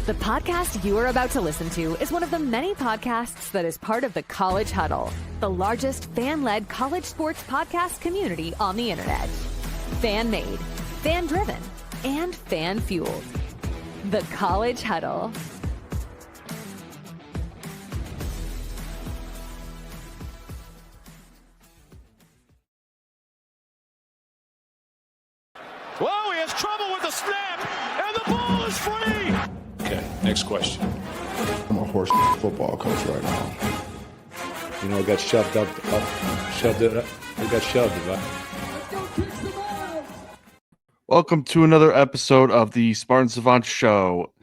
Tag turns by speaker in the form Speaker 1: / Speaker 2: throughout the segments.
Speaker 1: The podcast you are about to listen to is one of the many podcasts that is part of the College Huddle, the largest fan-led college sports podcast community on the internet. Fan-made, fan-driven, and fan-fueled. The College Huddle.
Speaker 2: Whoa, he has trouble with the snap, and the ball is free!
Speaker 3: Okay, next question.
Speaker 4: I'm a horse football coach right now.
Speaker 3: You know, I got shoved up. I got shoved, right?
Speaker 5: Welcome to another episode of the Spartan Savants show.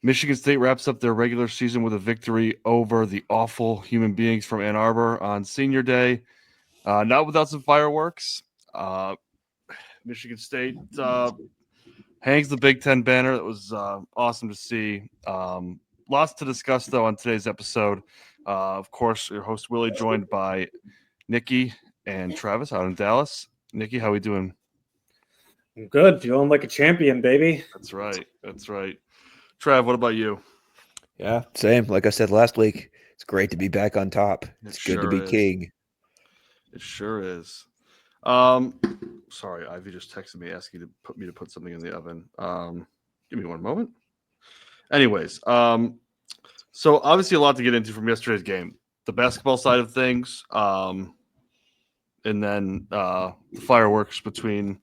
Speaker 5: Michigan State wraps up their regular season with a victory over the awful human beings from Ann Arbor on Senior Day. Not without some fireworks. Michigan State hangs the Big Ten banner. That was awesome to see. Lots to discuss, though, on today's episode. Of course, your host, Willie, joined by Nikki and Travis out in Dallas. Nikki, how we doing?
Speaker 6: I'm good. Feeling like a champion, baby.
Speaker 5: That's right. That's right. Trav, what about you?
Speaker 7: Yeah, same. Like I said last week, it's great to be back on top. It's good to be king.
Speaker 5: It sure is. Sorry, Ivy just texted me asking to put something in the oven. Give me one moment. Anyways, so obviously a lot to get into from yesterday's game. The basketball side of things, and then the fireworks between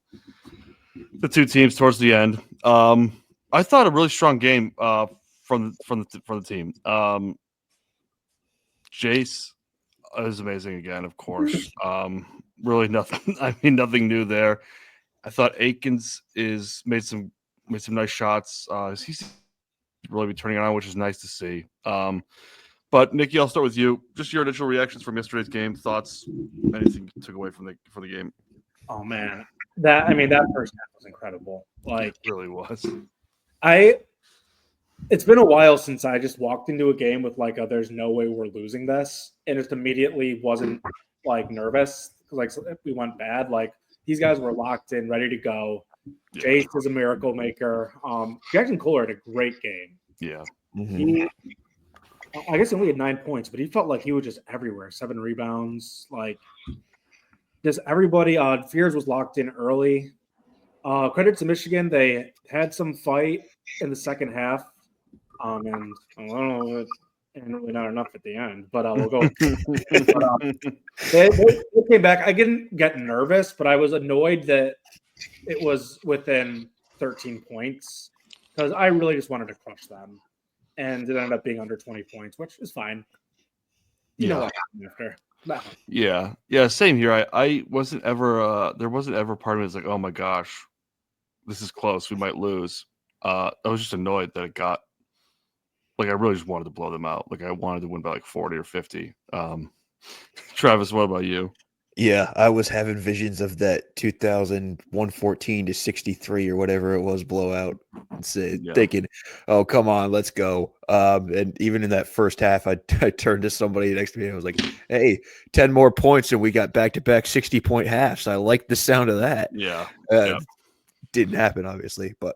Speaker 5: the two teams towards the end. I thought a really strong game from the team. Jace is amazing again, of course. Really nothing. I mean, nothing new there. I thought Akins made some nice shots. He's really be turning it on, which is nice to see. But Nikki, I'll start with you. Just your initial reactions from yesterday's game, thoughts, anything you took away from the game.
Speaker 6: Oh man, that first half was incredible. Like,
Speaker 5: it really was.
Speaker 6: It's been a while since I just walked into a game with like there's no way we're losing this, and just immediately wasn't like nervous because like we went bad. Like these guys were locked in, ready to go.
Speaker 5: Yeah.
Speaker 6: Jace is a miracle maker. Jackson Kohler had a great game.
Speaker 5: Yeah.
Speaker 6: Mm-hmm. I guess he only had 9 points, but he felt like he was just everywhere. 7 rebounds, like just everybody. Fears was locked in early. Credit to Michigan, they had some fight in the second half, and I don't know, and really not enough at the end. But we'll go. They came back. I didn't get nervous, but I was annoyed that it was within 13 points because I really just wanted to crush them, and it ended up being under 20 points, which is fine. You know what happened after.
Speaker 5: Yeah, same here. I wasn't ever there wasn't ever part of me that's like, oh my gosh, this is close, we might lose. I was just annoyed that it got like I really just wanted to blow them out. Like I wanted to win by like 40 or 50. Travis, what about you?
Speaker 7: Yeah, I was having visions of that 2014 to 63 or whatever it was blowout, thinking, "Oh, come on, let's go." And even in that first half, I turned to somebody next to me and I was like, "Hey, 10 more points and we got back-to-back 60-point halves." I liked the sound of that.
Speaker 5: Yeah,
Speaker 7: didn't happen obviously, but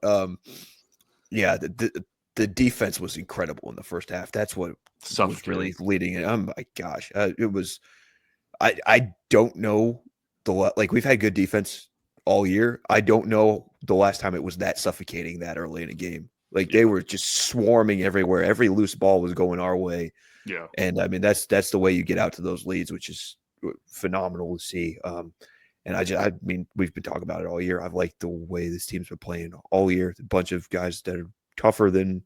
Speaker 7: yeah, the defense was incredible in the first half. That's what was really leading it. Oh my gosh, it was. I don't know we've had good defense all year. I don't know the last time it was that suffocating that early in a game. Like they were just swarming everywhere. Every loose ball was going our way.
Speaker 5: Yeah.
Speaker 7: And I mean, that's the way you get out to those leads, which is phenomenal to see. And I mean, we've been talking about it all year. I've liked the way this team's been playing all year. A bunch of guys that are tougher than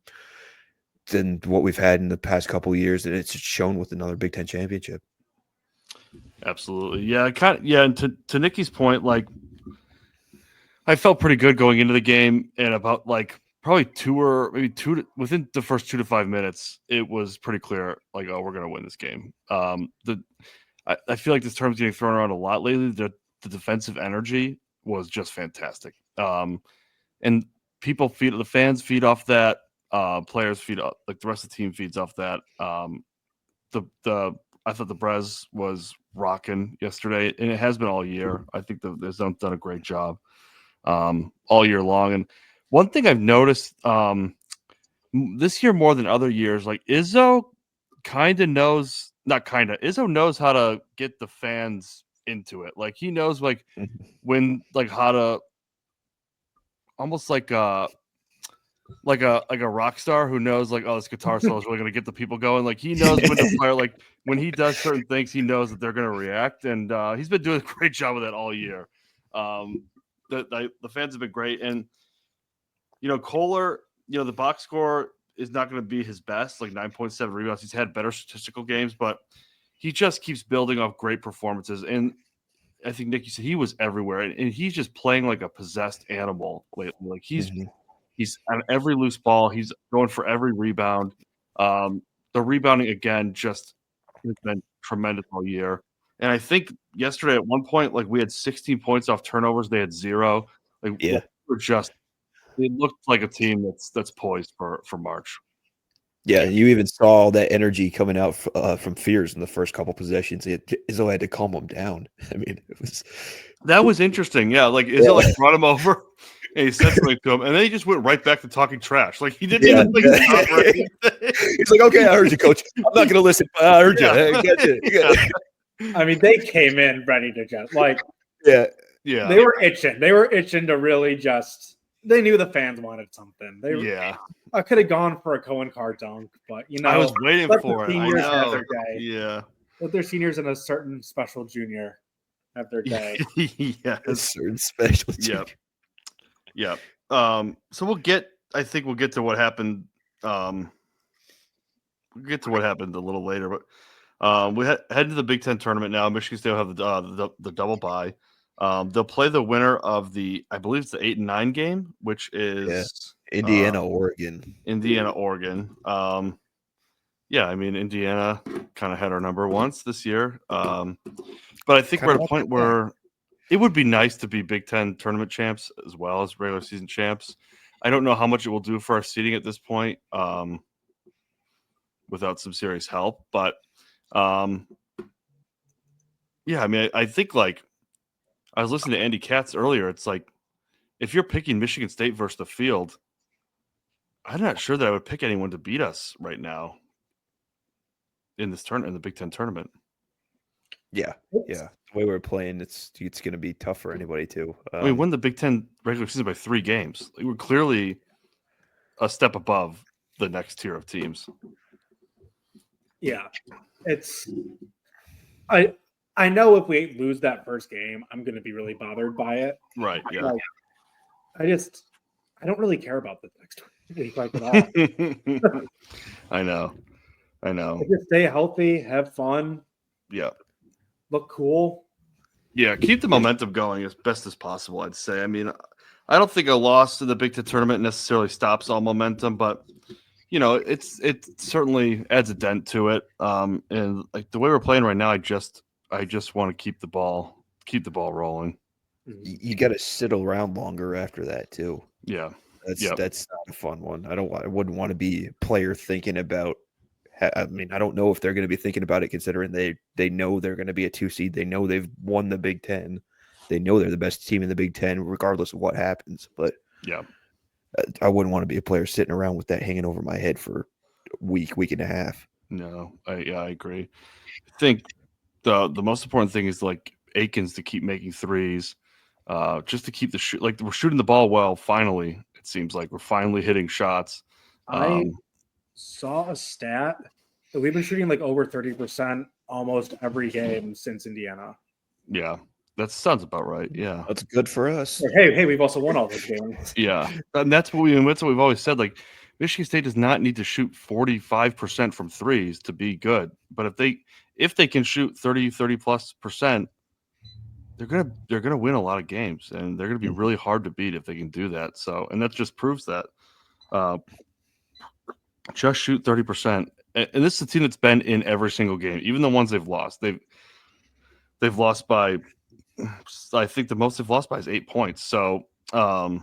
Speaker 7: what we've had in the past couple of years. And it's shown with another Big Ten championship.
Speaker 5: Absolutely. Yeah, and to Nikki's point, like I felt pretty good going into the game, and about like probably within the first 2 to 5 minutes, it was pretty clear like, oh, we're gonna win this game. I feel like this term's getting thrown around a lot lately. The defensive energy was just fantastic. And the fans feed off that, players feed off, like the rest of the team feeds off that. I thought the Brez was rocking yesterday, and it has been all year. I think they've done a great job all year long. And one thing I've noticed this year more than other years, like Izzo Izzo knows how to get the fans into it. Like he knows when how to almost like a rock star who knows this guitar solo is really going to get the people going. Like he knows when to play, like when he does certain things, he knows that they're going to react, and he's been doing a great job of that all year. The fans have been great, and Kohler, the box score is not going to be his best, like 9.7 rebounds. He's had better statistical games, but he just keeps building off great performances. And I think Nick, you said he was everywhere, and he's just playing like a possessed animal lately. Like he's on every loose ball. He's going for every rebound. The rebounding again just has been tremendous all year. And I think yesterday at one point, like we had 16 points off turnovers. They had 0. Like
Speaker 7: Yeah.
Speaker 5: it looked like a team that's poised for March.
Speaker 7: Yeah, you even saw that energy coming out from Fears in the first couple possessions. Izzo had to calm him down. I mean,
Speaker 5: that was interesting. Yeah, like Izzo brought him over and he said something to him, and then he just went right back to talking trash. Like he didn't even stop or anything.
Speaker 7: He's like, "Okay, I heard you, coach. I'm not going to listen, but I heard you. I got you."
Speaker 6: I mean, they came in ready to just
Speaker 7: yeah.
Speaker 6: They were itching. They were itching to really just. They knew the fans wanted something. I could have gone for a Cohen Carr dunk, but
Speaker 5: I was waiting for it.
Speaker 6: Seniors have their day.
Speaker 5: Yeah,
Speaker 6: let their seniors and a certain special junior have their day.
Speaker 5: Yeah,
Speaker 7: a certain special.
Speaker 5: Yeah. So I think we'll get to what happened. We'll get to what happened a little later, but we head to the Big Ten tournament now. Michigan State will have the double bye. They'll play the winner of I believe it's the 8 and 9 game, which is
Speaker 7: Indiana, Oregon.
Speaker 5: Yeah, I mean Indiana kind of had our number once this year, but I think we're at a point where it would be nice to be Big Ten tournament champs as well as regular season champs. I don't know how much it will do for our seeding at this point, without some serious help, but yeah, I mean I think I was listening to Andy Katz earlier. It's like if you're picking Michigan State versus the field, I'm not sure that I would pick anyone to beat us right now in this tournament, in the Big Ten tournament.
Speaker 7: Yeah. The way we're playing, it's going to be tough for anybody too.
Speaker 5: I mean, win the Big Ten regular season by 3 games. We're clearly a step above the next tier of teams.
Speaker 6: Yeah, I know if we lose that first game, I'm going to be really bothered by it.
Speaker 5: Right. Yeah.
Speaker 6: I don't really care about the next week at all.
Speaker 5: I know.
Speaker 6: Just stay healthy, have fun.
Speaker 5: Yeah.
Speaker 6: Look cool.
Speaker 5: Yeah. Keep the momentum going as best as possible, I'd say. I mean, I don't think a loss in the Big Ten tournament necessarily stops all momentum, but it certainly adds a dent to it. And like the way we're playing right now, I just want to keep the ball rolling.
Speaker 7: You got to sit around longer after that too.
Speaker 5: Yeah,
Speaker 7: that's not a fun one. I wouldn't want to be a player thinking about. I mean, I don't know if they're going to be thinking about it, considering they know they're going to be a 2 seed. They know they've won the Big Ten. They know they're the best team in the Big Ten, regardless of what happens. But
Speaker 5: yeah,
Speaker 7: I wouldn't want to be a player sitting around with that hanging over my head for a week and a half.
Speaker 5: No, I agree. I think the most important thing is Aikens to keep making threes, just to keep the we're shooting the ball well. Finally, it seems like we're finally hitting shots.
Speaker 6: I saw a stat that we've been shooting over 30% almost every game since Indiana.
Speaker 5: Yeah, that sounds about right. Yeah,
Speaker 7: that's good for us.
Speaker 6: Hey, we've also won all those games.
Speaker 5: Yeah, and that's what we've always said. Like Michigan State does not need to shoot 45% from threes to be good, but if they can shoot 30+%, they're gonna win a lot of games, and they're gonna be really hard to beat if they can do that. So, and that just proves that. Just shoot 30%, and this is a team that's been in every single game, even the ones they've lost. They've lost by, I think the most they've lost by is 8 points. So, I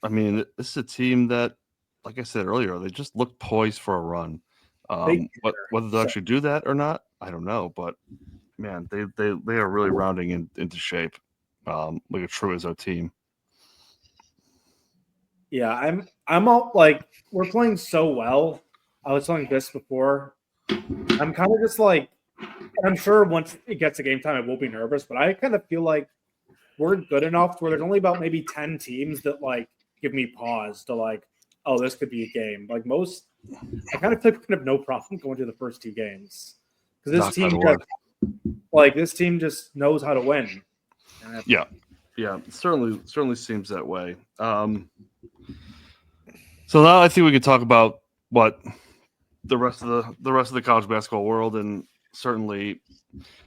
Speaker 5: mean, this is a team that, like I said earlier, they just look poised for a run. Whether they'll actually do that or not, I don't know. But man, they are really rounding into shape, like a true Izzo team.
Speaker 6: Yeah, I'm all like, we're playing so well. I was telling this before. I'm kind of just like, I'm sure once it gets to game time, I will be nervous, but I kind of feel like we're good enough where there's only about maybe 10 teams that like give me pause to like, oh, this could be a game. Like most, I kind of feel like we have no problem going to the first 2 games because this team just knows how to win.
Speaker 5: Yeah, certainly seems that way. So now I think we could talk about what the rest of the college basketball world and certainly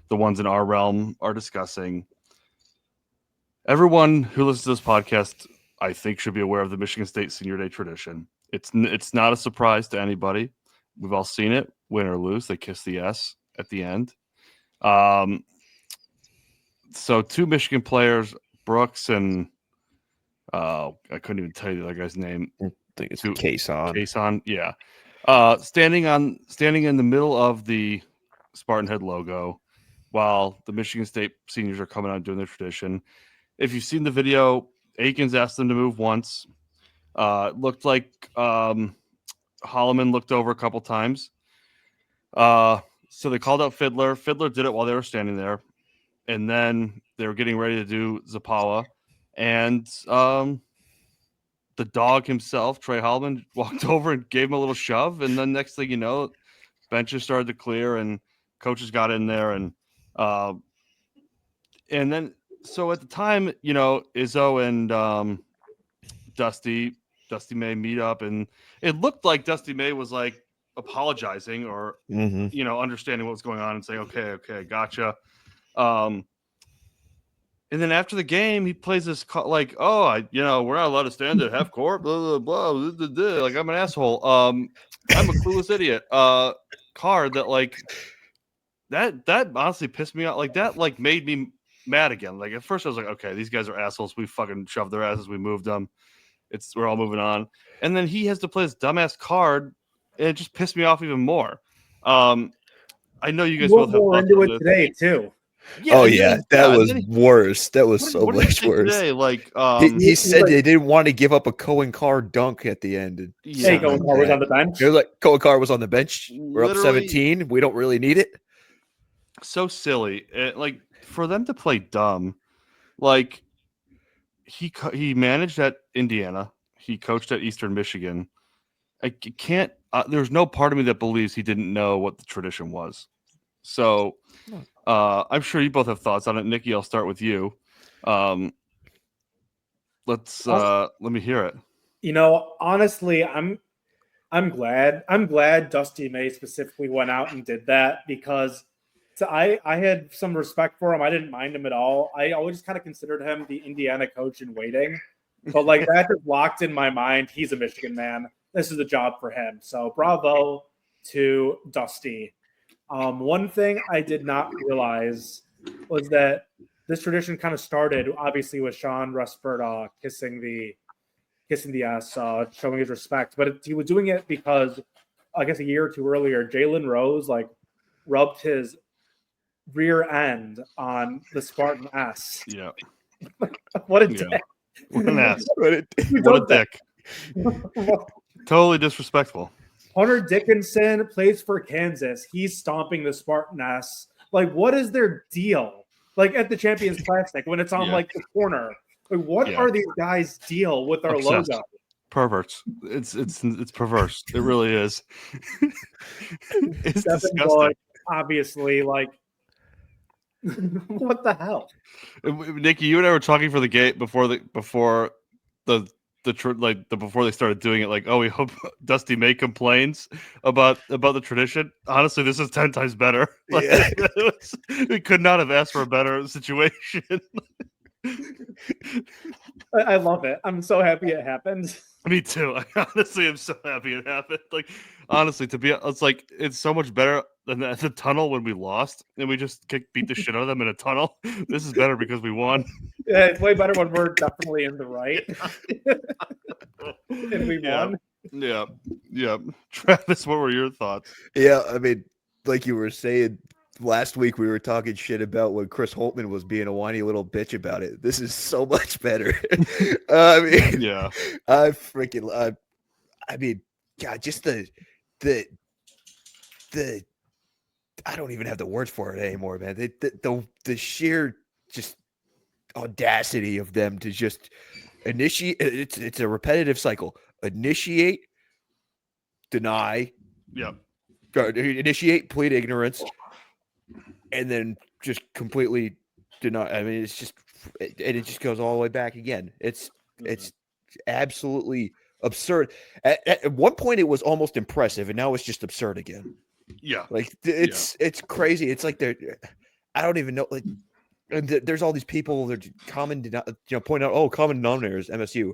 Speaker 5: the ones in our realm are discussing. Everyone who listens to this podcast, I think, should be aware of the Michigan State Senior Day tradition. It's not a surprise to anybody. We've all seen it, win or lose. They kiss the S at the end. So 2 Michigan players, Brooks and I couldn't even tell you the other guy's name.
Speaker 7: I think it's Kason. Yeah. Standing
Speaker 5: in the middle of the Spartan Head logo while the Michigan State seniors are coming out and doing their tradition. If you've seen the video, Aikens asked them to move once. It looked like Holloman looked over a couple times. So they called out Fiddler. Fiddler did it while they were standing there. And then they were getting ready to do Zapawa. And the dog himself, Trey Holloman, walked over and gave him a little shove. And then next thing you know, benches started to clear and coaches got in there. And then so at the time, Izzo and Dusty May meet up. And it looked like Dusty May was like apologizing or, understanding what was going on and saying, okay, gotcha. And then after the game, he plays this like, we're not allowed to stand at half court, blah, blah, blah, blah, blah. Like, I'm an asshole. I'm a clueless idiot. Card that, like, that honestly pissed me off. Like, that, like, made me mad again. Like, at first I was like, okay, these guys are assholes. We fucking shoved their asses. We moved them. We're all moving on. And then he has to play this dumbass card, and it just pissed me off even more. I know you guys both have
Speaker 6: more into it today, too.
Speaker 7: Yeah, that was worse. That was so much worse. Today?
Speaker 5: Like,
Speaker 7: he said they didn't want to give up a Cohen Carr dunk at the end.
Speaker 6: Cohen Carr was on the bench.
Speaker 7: It was like Cohen Carr was on the bench. We're up 17. We don't really need it.
Speaker 5: So silly. Like for them to play dumb. Like he managed at Indiana. He coached at Eastern Michigan. I can't. There's no part of me that believes he didn't know what the tradition was. So. I'm sure you both have thoughts on it. Nikki, I'll start with you. Let me hear it.
Speaker 6: Honestly, I'm glad Dusty May specifically went out and did that because I had some respect for him. I didn't mind him at all. I always kind of considered him the Indiana coach in waiting, but like that just locked in my mind. He's a Michigan man. This is a job for him. So bravo to Dusty. One thing I did not realize was that this tradition kind of started obviously with Sean Ruspert kissing the ass, showing his respect, but he was doing it because I guess a year or two earlier, Jalen Rose like rubbed his rear end on the Spartan ass.
Speaker 5: Yeah.
Speaker 6: What a dick.
Speaker 5: What an ass. What a dick. Totally disrespectful.
Speaker 6: Hunter Dickinson plays for Kansas. He's stomping the Spartan ass. Like, what is their deal? Like at the Champions Classic when it's on like the corner. Like, what are these guys' deal with our logo?
Speaker 5: Perverts. It's perverse. It really is. It's disgusting.
Speaker 6: Boy, obviously, like, what the hell?
Speaker 5: Nikki, you and I were talking for the gate before they started doing it, like, we hope Dusty May complains about the tradition. Honestly, this is 10 times better. Like, we could not have asked for a better situation.
Speaker 6: I love it. I'm so happy it happened.
Speaker 5: Me too. I honestly am so happy it happened. Like, honestly, it's so much better than the tunnel when we lost and we just beat the shit out of them in a tunnel. This is better because we won.
Speaker 6: Yeah, it's way better when we're definitely in the right. And we won.
Speaker 5: Yeah. Travis, what were your thoughts?
Speaker 7: Yeah, I mean, like you were saying, last week we were talking shit about when Chris Holtman was being a whiny little bitch about it. This is so much better. I mean,
Speaker 5: yeah,
Speaker 7: I I mean, God, just the I don't even have the words for it anymore, man. The sheer just audacity of them to just initiate. It's a repetitive cycle. Initiate, deny, initiate, plead ignorance, and then just completely deny. I mean, it's just, and it just goes all the way back again. It's absolutely absurd. At one point, it was almost impressive, and now it's just absurd again.
Speaker 5: Yeah,
Speaker 7: like it's crazy. It's like I don't even know. Like, and there's all these people that point out, oh, common denominators, MSU.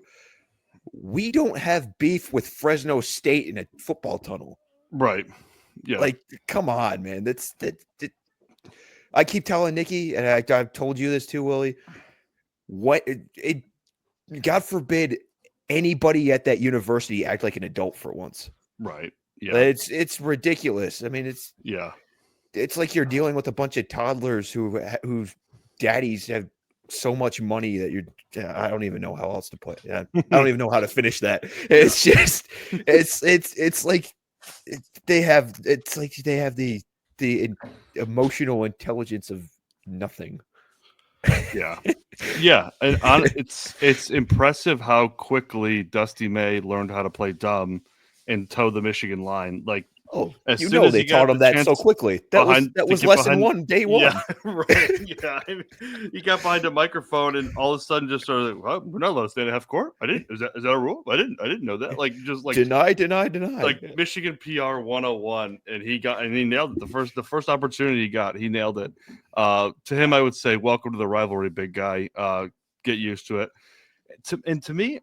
Speaker 7: We don't have beef with Fresno State in a football tunnel,
Speaker 5: right? Yeah,
Speaker 7: like, come on, man. That's I keep telling Nikki, and I've told you this too, Willie. God forbid anybody at that university act like an adult for once.
Speaker 5: Right. Yeah.
Speaker 7: It's ridiculous. I mean, it's like you're dealing with a bunch of toddlers whose daddies have so much money that I don't even know how else to put it. I don't even know how to finish that. It's just it's like they have the emotional intelligence of nothing.
Speaker 5: Yeah. Yeah. And it's impressive how quickly Dusty May learned how to play dumb and toe the Michigan line. Like,
Speaker 7: as soon as they taught him that so quickly. That was lesson one, day one.
Speaker 5: Yeah, right. Yeah, I mean, he got behind a microphone and all of a sudden just started like, well, we're not allowed to stand at half court. I didn't. Is that a rule? I didn't know that. Like, just like
Speaker 7: deny.
Speaker 5: Like Michigan PR 101, and he nailed it. The first opportunity he got, he nailed it. To him, I would say, welcome to the rivalry, big guy. Get used to it. To me,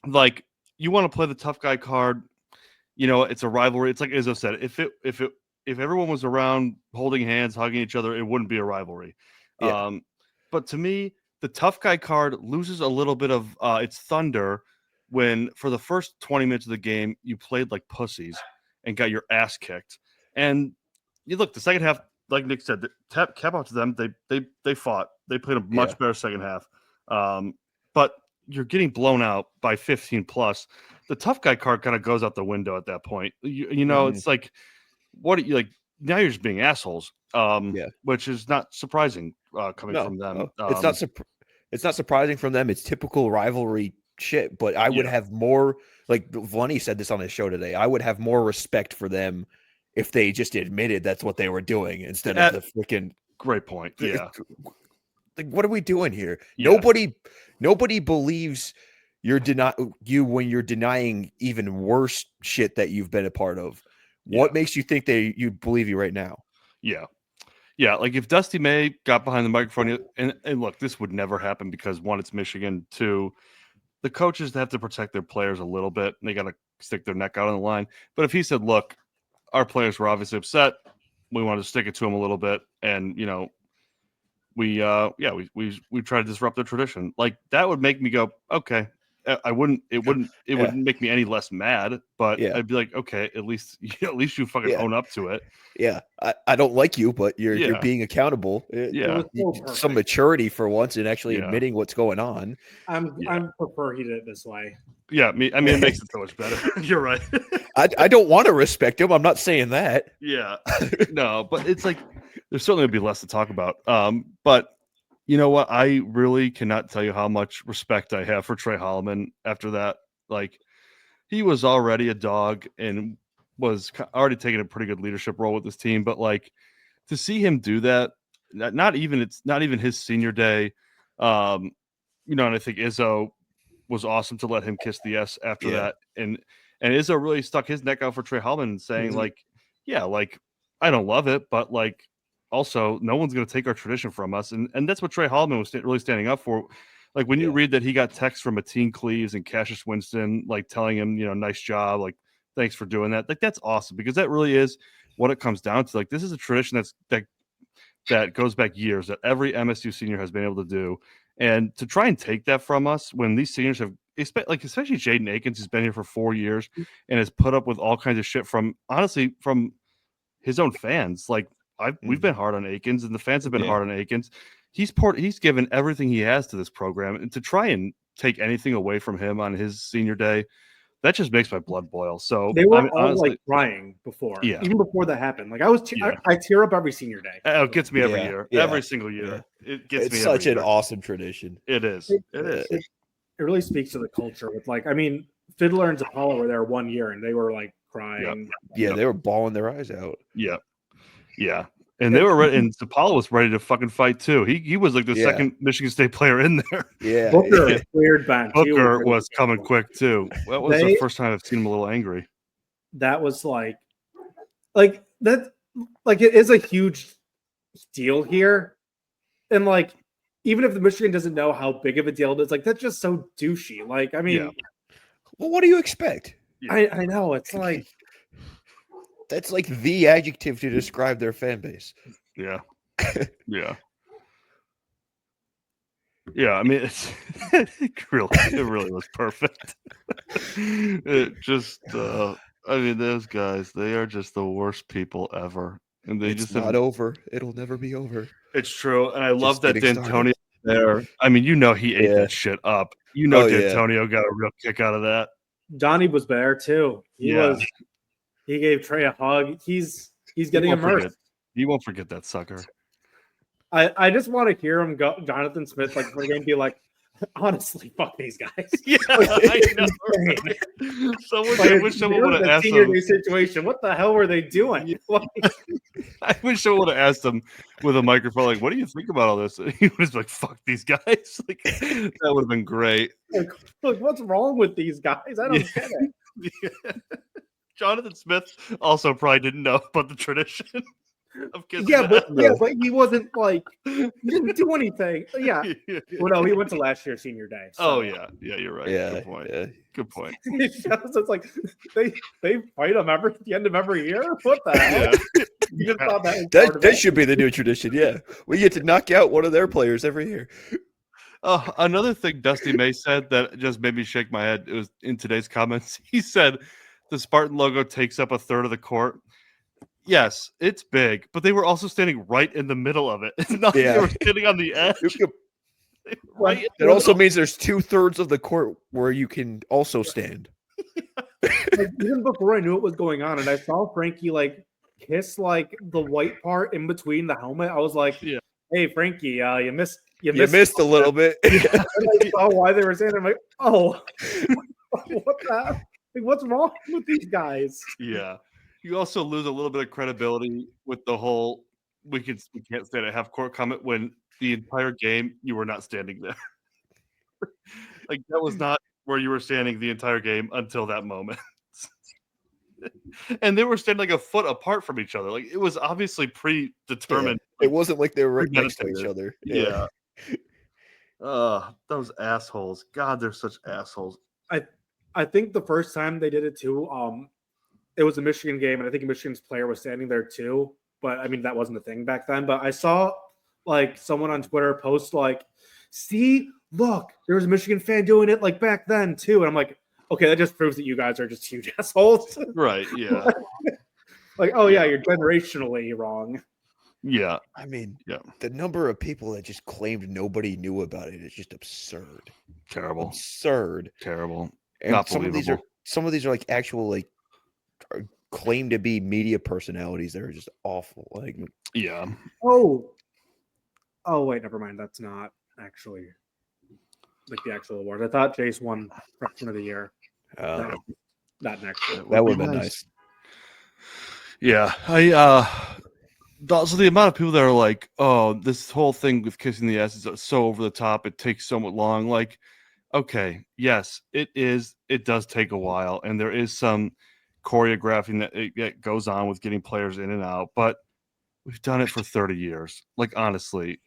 Speaker 5: like, you want to play the tough guy card. You know, it's a rivalry. It's like Izzo said, if everyone was around holding hands, hugging each other, it wouldn't be a rivalry. Yeah. But to me, the tough guy card loses a little bit of its thunder when for the first 20 minutes of the game, you played like pussies and got your ass kicked. And you look, the second half, like Nick said, cap out to them. They fought. They played a much better second half. But you're getting blown out by 15 plus. The tough guy card kind of goes out the window at that point. You know, it's like, what you like now? You're just being assholes. Which is not surprising coming from them.
Speaker 7: It's not surprising from them. It's typical rivalry shit. But I would have more, like Vlenny said this on his show today. I would have more respect for them if they just admitted that's what they were doing instead of the freaking.
Speaker 5: Great point. Yeah.
Speaker 7: Like, what are we doing here? Yeah. Nobody believes you when you're denying even worse shit that you've been a part of. What makes you think you believe you right now?
Speaker 5: Yeah. Yeah. Like if Dusty May got behind the microphone and look, this would never happen because one, it's Michigan. Two, the coaches have to protect their players a little bit. And they got to stick their neck out on the line. But if he said, look, our players were obviously upset. We wanted to stick it to them a little bit. And, you know, we try to disrupt their tradition. Like that would make me go, okay. It wouldn't make me any less mad, but I'd be like, okay, at least you fucking own up to it.
Speaker 7: Yeah. I don't like you, but you're being accountable. Some maturity for once and actually admitting what's going on.
Speaker 6: I'm prefer he did it this way.
Speaker 5: Yeah, it makes it so much better. You're right.
Speaker 7: I don't want to respect him. I'm not saying that.
Speaker 5: Yeah. No, but it's like there's certainly would be less to talk about. But you know what? I really cannot tell you how much respect I have for Trey Holloman after that. Like, he was already a dog and was already taking a pretty good leadership role with this team. But, like, to see him do that, it's not even his senior day. And I think Izzo was awesome to let him kiss the S after that. And Izzo really stuck his neck out for Trey Holloman saying, like, I don't love it, but, like, also, no one's going to take our tradition from us. And that's what Trey Holloman was really standing up for. Like, when you read that he got texts from Mateen Cleaves and Cassius Winston, like, telling him, nice job, like, thanks for doing that. Like, that's awesome because that really is what it comes down to. Like, this is a tradition that goes back years that every MSU senior has been able to do. And to try and take that from us when these seniors have, especially Jaden Akins, who's been here for 4 years and has put up with all kinds of shit from his own fans. Like, we've been hard on Akins, and the fans have been hard on Akins. He's given everything he has to this program, and to try and take anything away from him on his senior day, that just makes my blood boil. So
Speaker 6: They were
Speaker 5: I mean,
Speaker 6: all
Speaker 5: honestly,
Speaker 6: like crying before,
Speaker 5: Yeah.
Speaker 6: even before that happened. Like
Speaker 5: Yeah.
Speaker 6: I tear up every senior day.
Speaker 5: it gets me every
Speaker 7: Yeah,
Speaker 5: year,
Speaker 7: yeah,
Speaker 5: every single year. It gets
Speaker 7: It's
Speaker 5: me
Speaker 7: such
Speaker 5: every
Speaker 7: an
Speaker 5: year.
Speaker 7: awesome tradition.
Speaker 5: It is. It is.
Speaker 6: It really speaks to the culture. With like, I mean, Fiddler and Zapala were there 1 year, and they were like crying.
Speaker 7: Yeah,
Speaker 5: Yep.
Speaker 7: they were bawling their eyes out.
Speaker 5: Yeah. Yeah. And they were ready, and Zapala was ready to fucking fight too. He was like the
Speaker 7: Yeah.
Speaker 5: second Michigan State player in there.
Speaker 7: Yeah,
Speaker 6: Booker
Speaker 7: yeah.
Speaker 6: cleared bench. He
Speaker 5: Booker
Speaker 6: ready
Speaker 5: was
Speaker 6: to go.
Speaker 5: coming quick too. That was the first time I've seen him a little angry.
Speaker 6: That was like that. Like it is a huge deal here, and like even if the Michigan doesn't know how big of a deal it is, like that's just so douchey. Like I mean,
Speaker 5: Yeah.
Speaker 7: Well, what do you expect?
Speaker 6: I know it's like
Speaker 7: That's like the adjective to describe their fan base.
Speaker 5: Yeah. Yeah. Yeah, I mean, it really was perfect. It just, I mean, those guys, they are just the worst people ever, and they
Speaker 7: It's
Speaker 5: just
Speaker 7: not over. It'll never be over.
Speaker 5: It's true, and I love that
Speaker 7: getting
Speaker 5: D'Antonio there. I mean, he ate
Speaker 7: Yeah.
Speaker 5: that shit up.
Speaker 7: Oh, yeah.
Speaker 5: D'Antonio got a real kick out of that.
Speaker 6: Donnie was there too. He
Speaker 5: Yeah.
Speaker 6: He gave Trey a hug. He's getting immersed.
Speaker 5: You won't forget that sucker.
Speaker 6: I just want to hear him go, Jonathan Smith, like for the game, be like, honestly, fuck these guys.
Speaker 5: Yeah, I know. I wish someone would have asked
Speaker 6: senior
Speaker 5: him.
Speaker 6: day situation. What the hell were they doing? Like,
Speaker 5: I wish someone would have asked him with a microphone, like, "What do you think about all this?" He was like, "Fuck these guys." Like, that would have been great.
Speaker 6: like, what's wrong with these guys? I don't get it.
Speaker 5: Yeah. Jonathan Smith also probably didn't know about the tradition of kissing.
Speaker 6: But he wasn't like he didn't do anything. Yeah. Well, no, he went to last year's senior day.
Speaker 5: So. Oh yeah, you're right.
Speaker 7: Yeah,
Speaker 5: Good point.
Speaker 7: yeah.
Speaker 5: Good point.
Speaker 6: It's like they fight them at the end of every year. What the hell?
Speaker 5: Yeah.
Speaker 6: You just thought that was part of
Speaker 7: That
Speaker 6: it.
Speaker 7: should be the new tradition. Yeah, we get to knock out one of their players every year.
Speaker 5: Another thing Dusty May said that just made me shake my head. It was in today's comments. He said the Spartan logo takes up a third of the court. Yes, it's big, but they were also standing right in the middle of it. It's not like they were standing on the edge. Right.
Speaker 7: It also means there's 2/3 of the court where you can also stand.
Speaker 6: Like, even before I knew what was going on, and I saw Frankie like kiss like the white part in between the helmet, I was like,
Speaker 5: Yeah.
Speaker 6: "Hey, Frankie, you missed
Speaker 7: a little bit."
Speaker 6: And I saw why they were saying it. I'm like, "Oh, what the? Like, what's wrong with these guys?"
Speaker 5: Yeah. You also lose a little bit of credibility with the whole we can't stand at half court comment when the entire game you were not standing there. Like that was not where you were standing the entire game until that moment. And they were standing like a foot apart from each other. Like it was obviously predetermined.
Speaker 7: It wasn't like they were right next to each other.
Speaker 5: Yeah. Those assholes. God, they're such assholes.
Speaker 6: I think the first time they did it too, it was a Michigan game, and I think Michigan's player was standing there too. But I mean, that wasn't a thing back then. But I saw like someone on Twitter post like, "See, look, there was a Michigan fan doing it like back then too." And I'm like, okay, that just proves that you guys are just huge assholes.
Speaker 5: Right. Yeah.
Speaker 6: Like, oh yeah, you're generationally wrong.
Speaker 5: Yeah.
Speaker 7: I mean,
Speaker 5: Yeah.
Speaker 7: the number of people that just claimed nobody knew about it is just absurd.
Speaker 5: Terrible.
Speaker 7: Absurd.
Speaker 5: Terrible.
Speaker 7: And
Speaker 5: Not
Speaker 7: some of these are like actual like claim to be media personalities that are just awful. Like,
Speaker 5: Yeah.
Speaker 6: Oh wait, never mind. That's not actually like the actual award. I thought Jace won Freshman of the Year. Not next year.
Speaker 7: that would have been nice.
Speaker 5: Yeah. So the amount of people that are like, oh, this whole thing with kissing the ass is so over the top. It takes so much long. Like, okay, yes, it is. It does take a while. And there is some choreographing that goes on with getting players in and out. But we've done it for 30 years. Like, honestly,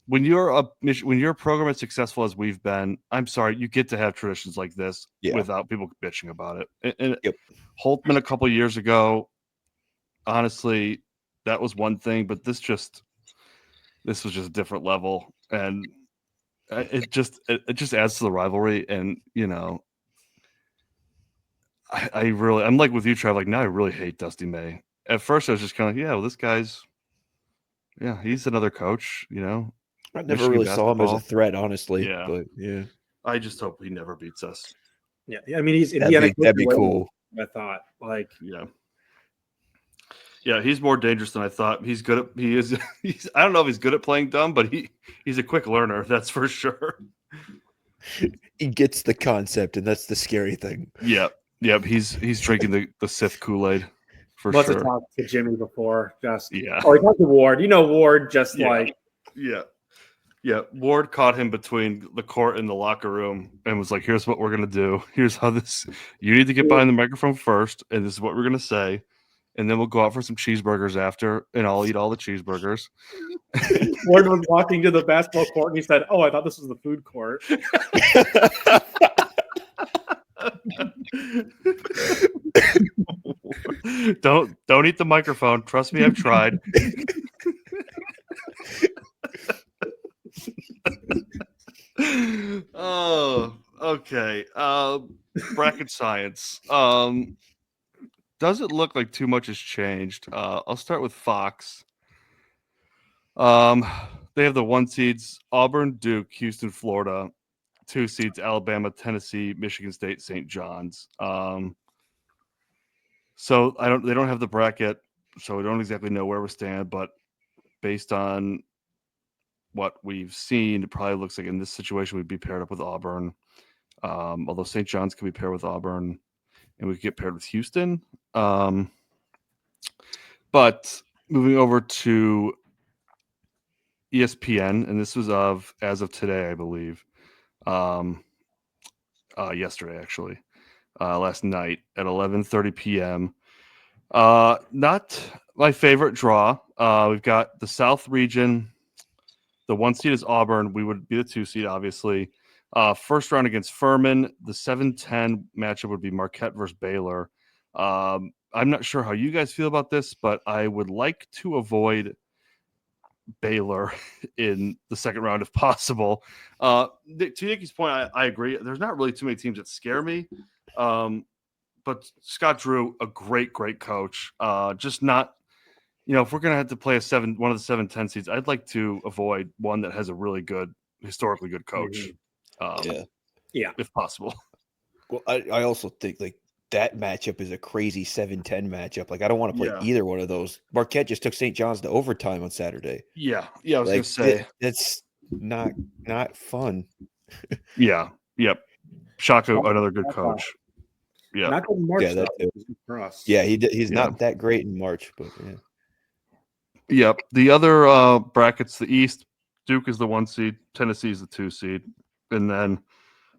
Speaker 5: when you're a program as successful as we've been, I'm sorry, you get to have traditions like this without people bitching about it. And Holtman a couple years ago, honestly, that was one thing, but this was just a different level, and it just adds to the rivalry. And you know, I'm like with you, Trav. Like now, I really hate Dusty May. At first, I was just kind of like, yeah, well, this guy's, he's another coach. You know,
Speaker 7: I never really saw him as a threat, honestly.
Speaker 5: Yeah.
Speaker 7: But yeah,
Speaker 5: I just hope he never beats us.
Speaker 6: Yeah, I mean he's
Speaker 7: That'd be cool.
Speaker 6: I thought like
Speaker 5: yeah, he's more dangerous than I thought. He's good at he's I don't know if he's good at playing dumb, but he's a quick learner, that's for sure.
Speaker 7: He gets the concept, and that's the scary thing.
Speaker 5: Yeah, he's drinking the Sith Kool-Aid for
Speaker 6: must
Speaker 5: sure.
Speaker 6: have talked to Jimmy before, just
Speaker 5: Yeah.
Speaker 6: Or he talked to Ward. Ward just
Speaker 5: Yeah, Ward caught him between the court and the locker room and was like, here's what we're going to do. Here's how you need to get behind the microphone first, and this is what we're going to say. And then we'll go out for some cheeseburgers after, and I'll eat all the cheeseburgers.
Speaker 6: Ward was walking to the basketball court, and he said, "Oh, I thought this was the food court."
Speaker 5: Don't eat the microphone. Trust me, I've tried. Oh, okay. Bracket science. Doesn't look like too much has changed. I'll start with Fox. They have the 1 seeds: Auburn, Duke, Houston, Florida. 2 seeds: Alabama, Tennessee, Michigan State, St. John's. So they don't have the bracket, so we don't exactly know where we stand, but based on what we've seen, it probably looks like in this situation we'd be paired up with Auburn. Although St. John's could be paired with Auburn, and we could get paired with Houston. But moving over to ESPN, and this was as of today, I believe. Yesterday, actually. Last night at 11:30 p.m. Not my favorite draw. We've got the South region. The 1 seed is Auburn. We would be the 2 seed, obviously. First round against Furman. The 7-10 matchup would be Marquette versus Baylor. I'm not sure how you guys feel about this, but I would like to avoid Baylor in the second round if possible. To Nicky's point, I agree. There's not really too many teams that scare me. But Scott Drew, a great coach. Just not, if we're going to have to play one of the 7-10 seeds, I'd like to avoid one that has a really good, historically good coach. If possible.
Speaker 7: Well, I also think like that matchup is a crazy 7-10 matchup. Like I don't want to play either one of those. Marquette just took St. John's to overtime on Saturday.
Speaker 5: Yeah. I was going to say
Speaker 7: it's not fun.
Speaker 5: Yeah. Yep. Shaka, another good coach. Yeah.
Speaker 6: Not good in March, for us.
Speaker 7: Yeah, he's not that great in March, but yeah.
Speaker 5: Yep. The other brackets, the East, Duke is the 1 seed, Tennessee is the 2 seed, and then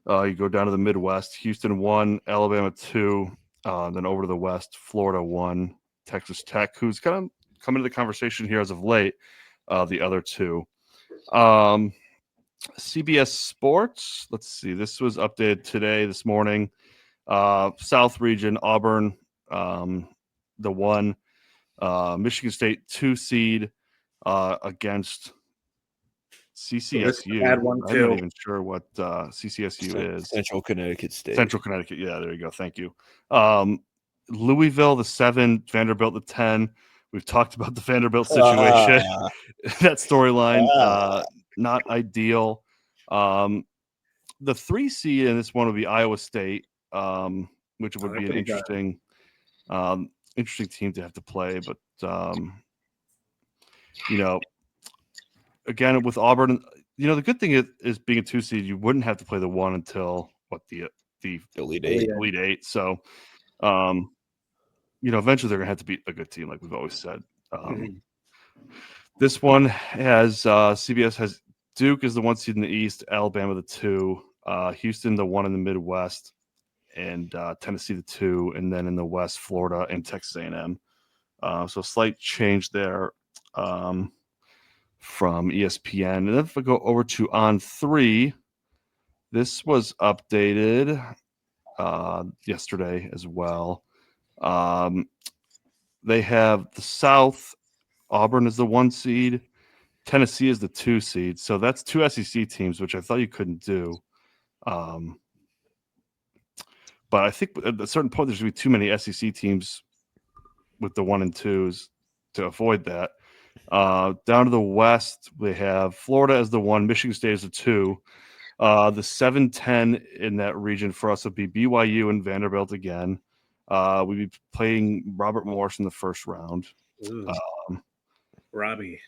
Speaker 5: you go down to the Midwest, Houston 1, Alabama 2, then over to the West, Florida 1, Texas Tech, who's kind of come into the conversation here as of late, the other 2. CBS Sports, let's see, this was updated this morning. South region, Auburn, the 1, Michigan State 2 seed against CCSU.
Speaker 6: I'm not
Speaker 5: even sure what CCSU is.
Speaker 7: Central Connecticut State.
Speaker 5: Central Connecticut. Yeah, there you go. Thank you. Louisville, the 7, Vanderbilt, the 10. We've talked about the Vanderbilt situation. That storyline, not ideal. The 3 seed in this one would be Iowa State, which would be an interesting team to have to play. But, again, with Auburn, the good thing is being a 2 seed, you wouldn't have to play the 1 until the
Speaker 7: Elite 8.
Speaker 5: Elite 8. So, eventually they're going to have to beat a good team, like we've always said. This one has CBS has Duke is the 1 seed in the East, Alabama the 2, Houston the 1 in the Midwest, and Tennessee the 2, and then in the West, Florida and Texas A&M. So slight change there from ESPN. And then if we go over to On 3, this was updated yesterday as well. They have the South. Auburn is the 1 seed. Tennessee is the 2 seed. So that's 2 SEC teams, which I thought you couldn't do. But I think at a certain point, there's going to be too many SEC teams with the 1 and 2s to avoid that. Down to the West, we have Florida as the 1, Michigan State as the 2, The 7-10 in that region for us would be BYU and Vanderbilt again. We'd be playing Robert Morris in the first round.
Speaker 6: Robbie.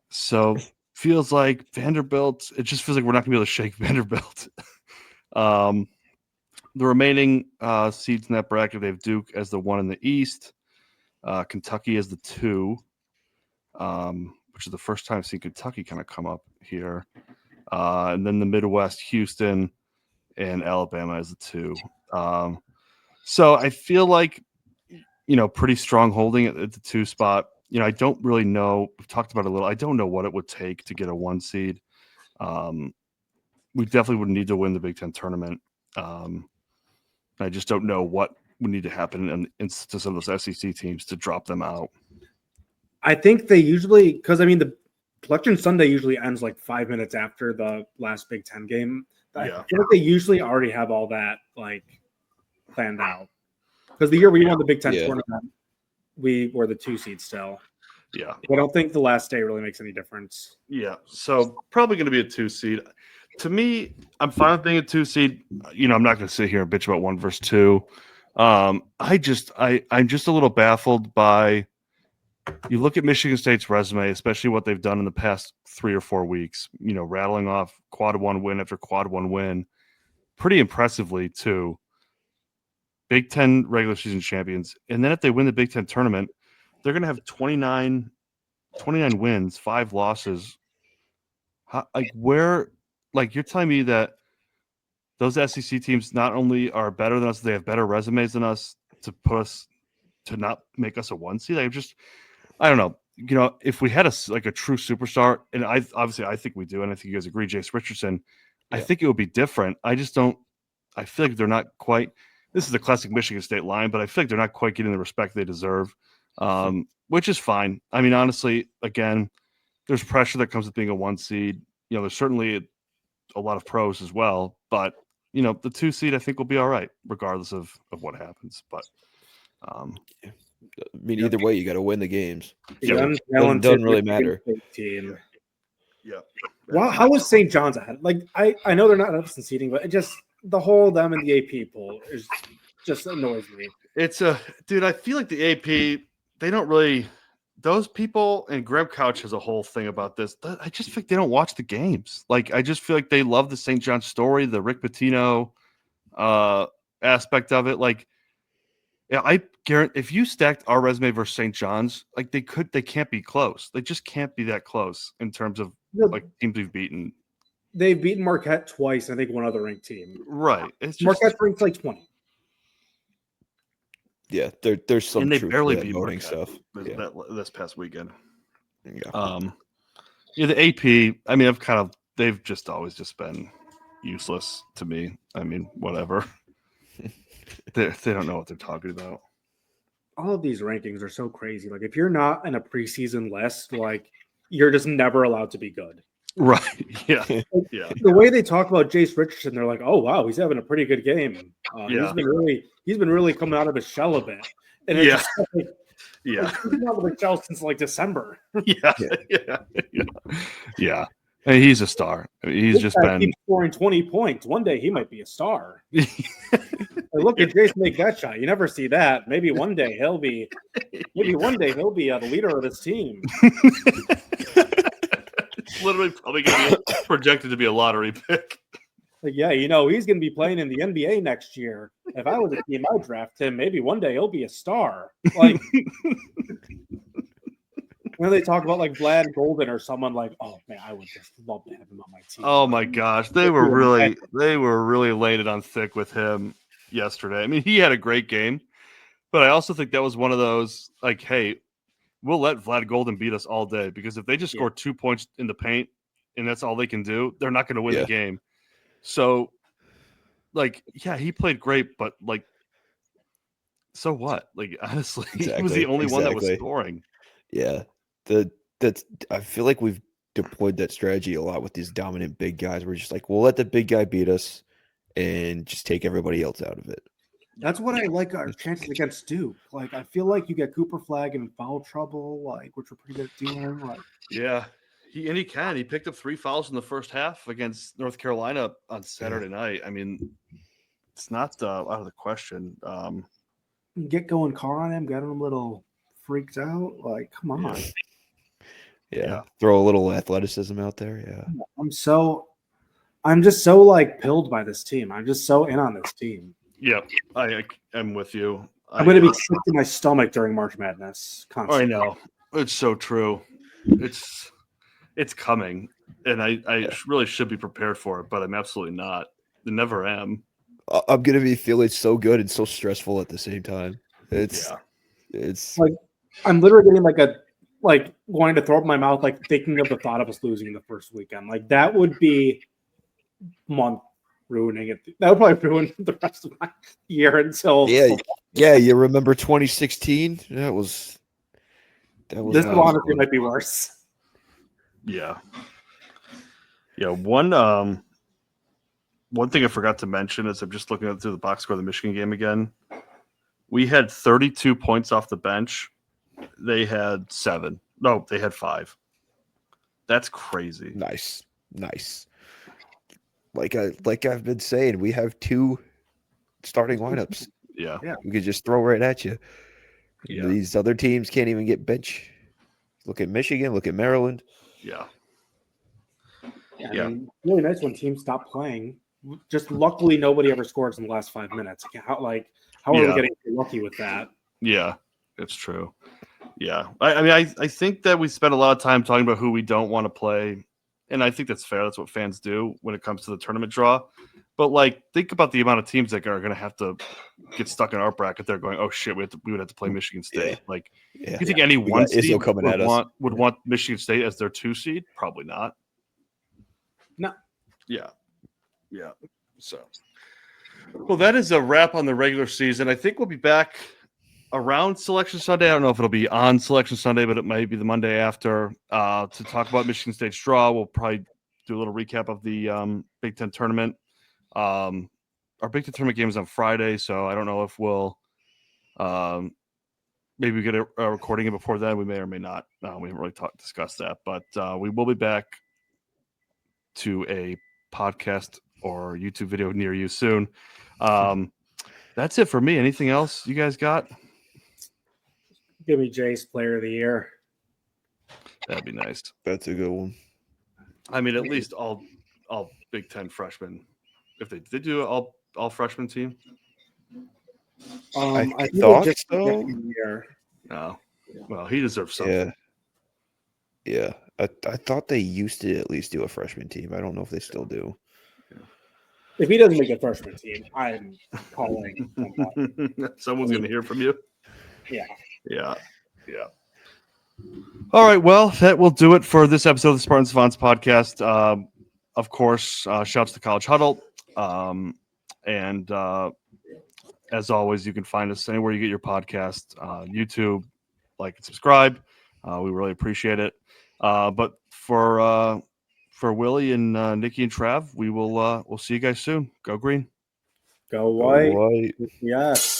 Speaker 5: So feels like Vanderbilt. It just feels like we're not going to be able to shake Vanderbilt. The remaining seeds in that bracket, they have Duke as the 1 in the East, Kentucky as the 2, which is the first time I've seen Kentucky kind of come up here. And then the Midwest, Houston and Alabama as the 2. So I feel like, pretty strong holding at the 2 spot. I don't really know. We've talked about it a little. I don't know what it would take to get a 1 seed. We definitely would need to win the Big Ten tournament. I just don't know what would need to happen to some of those SEC teams to drop them out.
Speaker 6: I think they usually, because the Collection Sunday usually ends like 5 minutes after the last Big Ten game. I feel like they usually already have all that planned out. Because the year we won the Big Ten tournament, we were the 2 seed still.
Speaker 5: Yeah.
Speaker 6: I don't think the last day really makes any difference.
Speaker 5: Yeah. So probably going to be a 2 seed. To me, I'm fine with being a 2 seed. I'm not going to sit here and bitch about 1 versus 2. I'm just a little baffled by, you look at Michigan State's resume, especially what they've done in the past 3 or 4 weeks, rattling off quad 1 win after quad 1 win, pretty impressively too. Big Ten regular season champions. And then if they win the Big Ten tournament, they're going to have 29 wins, 5 losses. You're telling me that those SEC teams not only are better than us, they have better resumes than us to not make us a 1 seed. I don't know. If we had a true superstar, and I think we do, and I think you guys agree, Jace Richardson, I think it would be different. I feel like they're not quite. This is a classic Michigan State line, but I feel like they're not quite getting the respect they deserve, which is fine. Honestly, again, there's pressure that comes with being a 1 seed. There's certainly a lot of pros as well, but the 2 seed I think will be all right, regardless of what happens. But
Speaker 7: either way, you got to win the games.
Speaker 6: Yeah,
Speaker 7: it doesn't really matter.
Speaker 6: Team.
Speaker 5: Yeah.
Speaker 6: Well, how was St. John's ahead? I know they're not up in seeding, but it just the whole them and the AP poll is just annoys me.
Speaker 5: Dude, I feel like the AP, they don't really. Those people, and Greg Couch has a whole thing about this. I just feel like they don't watch the games. I just feel like they love the St. John's story, the Rick Pitino aspect of it. I guarantee if you stacked our resume versus St. John's, they can't be close. They just can't be that close in terms of teams we've beaten.
Speaker 6: They've beaten Marquette twice, I think one other ranked team.
Speaker 5: Right. It's just,
Speaker 6: Marquette's ranked 20.
Speaker 7: Yeah, there's some
Speaker 5: and they
Speaker 7: truth
Speaker 5: barely
Speaker 7: to that
Speaker 5: beat
Speaker 7: voting
Speaker 5: Marquette
Speaker 7: stuff.
Speaker 5: this past weekend.
Speaker 7: Yeah.
Speaker 5: The AP, they've just always just been useless to me. Whatever. They don't know what they're talking about.
Speaker 6: All of these rankings are so crazy. If you're not in a preseason list, you're just never allowed to be good.
Speaker 5: Right. Yeah. Yeah.
Speaker 6: The way they talk about Jace Richardson, they're like, "Oh wow, he's having a pretty good game. He's been really coming out of his shell a bit." And it's just he's been out of his shell since December.
Speaker 5: Yeah. And he's a star. He's just been
Speaker 6: scoring 20 points. One day he might be a star. Look at Jace make that shot. You never see that. Maybe one day he'll be the leader of this team.
Speaker 5: Literally probably going to be projected to be a lottery pick.
Speaker 6: He's going to be playing in the NBA next year. If I was a team, I'd draft him. Maybe one day he'll be a star. When they talk about Vlad Golden or someone oh man, I would just love to have him on my team.
Speaker 5: Oh my gosh, they were really laid it on thick with him yesterday. He had a great game, but I also think that was one of those hey, we'll let Vlad Golden beat us all day, because if they just score 2 points in the paint and that's all they can do, they're not going to win the game. So, he pplayed great, but so what? Honestly, he was the only one that was scoring.
Speaker 7: Yeah, I feel like we've deployed that strategy a lot with these dominant big guys. We're just we'll let the big guy beat us and just take everybody else out of it.
Speaker 6: That's what I like our chances against Duke. I feel like you get Cooper Flag in foul trouble, which we're pretty good at doing.
Speaker 5: He can. He picked up 3 fouls in the first half against North Carolina on Saturday night. I mean, it's not out of the question.
Speaker 6: Get going car on him, get him a little freaked out. Like, come on.
Speaker 7: Yeah. Throw a little athleticism out there. Yeah.
Speaker 6: I'm just so like pilled by this team. I'm just so in on this team.
Speaker 5: Yep. I'm with you.
Speaker 6: I'm going to be sick to my stomach during March Madness. Constantly.
Speaker 5: I know. It's so true. It's coming, and I really should be prepared for it, but I'm absolutely not. I never am.
Speaker 7: I'm going to be feeling so good and so stressful at the same time. It's
Speaker 6: like I'm literally getting like wanting to throw up my mouth, like thinking of the thought of us losing in the first weekend. Like that would be month ruining it. That would probably ruin the rest of my year until
Speaker 7: you remember 2016? That was
Speaker 6: this honestly might be worse.
Speaker 5: Yeah. One thing I forgot to mention is I'm just looking through the box score of the Michigan game again. We had 32 points off the bench. They had 7. No, they had 5. That's crazy.
Speaker 7: Nice. Like I've been saying, we have 2 starting lineups.
Speaker 5: Yeah.
Speaker 7: We could just throw right at you.
Speaker 5: Yeah.
Speaker 7: These other teams can't even get bench. Look at Michigan. Look at Maryland.
Speaker 5: Yeah.
Speaker 6: I mean, really nice when teams stop playing. Just luckily, nobody ever scores in the last 5 minutes. How are we getting lucky with that?
Speaker 5: Yeah, it's true. Yeah. I mean, I think that we spend a lot of time talking about who we don't want to play. And I think that's fair. That's what fans do when it comes to the tournament draw. But, like, think about the amount of teams that are going to have to get stuck in our bracket. They're going, oh, shit, we would have to play Michigan State.
Speaker 7: Yeah.
Speaker 5: Like, you think any one seed would want Michigan State as their 2 seed? Probably not.
Speaker 6: No.
Speaker 5: Yeah. So, well, that is a wrap on the regular season. I think we'll be back around Selection Sunday. I don't know if it'll be on Selection Sunday, but it might be the Monday after to talk about Michigan State's draw. We'll probably do a little recap of the Big Ten tournament. Our Big Ten tournament game is on Friday, so I don't know if we'll maybe we get a recording before then. We may or may not. We haven't really discussed that, but we will be back to a podcast or YouTube video near you soon. That's it for me. Anything else you guys got?
Speaker 6: Give me Jace Player of the Year.
Speaker 5: That'd be nice.
Speaker 7: That's a good one.
Speaker 5: I mean, at least all Big Ten freshmen. If they did do all freshman team.
Speaker 7: I thought so.
Speaker 5: No. Well, he deserves something.
Speaker 7: Yeah. I thought they used to at least do a freshman team. I don't know if they still do.
Speaker 6: If he doesn't make a freshman team, I'm calling someone.
Speaker 5: Someone's going to hear from you.
Speaker 6: Yeah.
Speaker 5: All right. Well, that will do it for this episode of the Spartan Savants podcast. Of course, shouts to College Huddle. And as always, you can find us anywhere you get your podcast, YouTube, like and subscribe. We really appreciate it. But for Willie and Nikki and Trav, we'll see you guys soon. Go Green.
Speaker 6: Go White.
Speaker 7: Go White.
Speaker 6: Yes.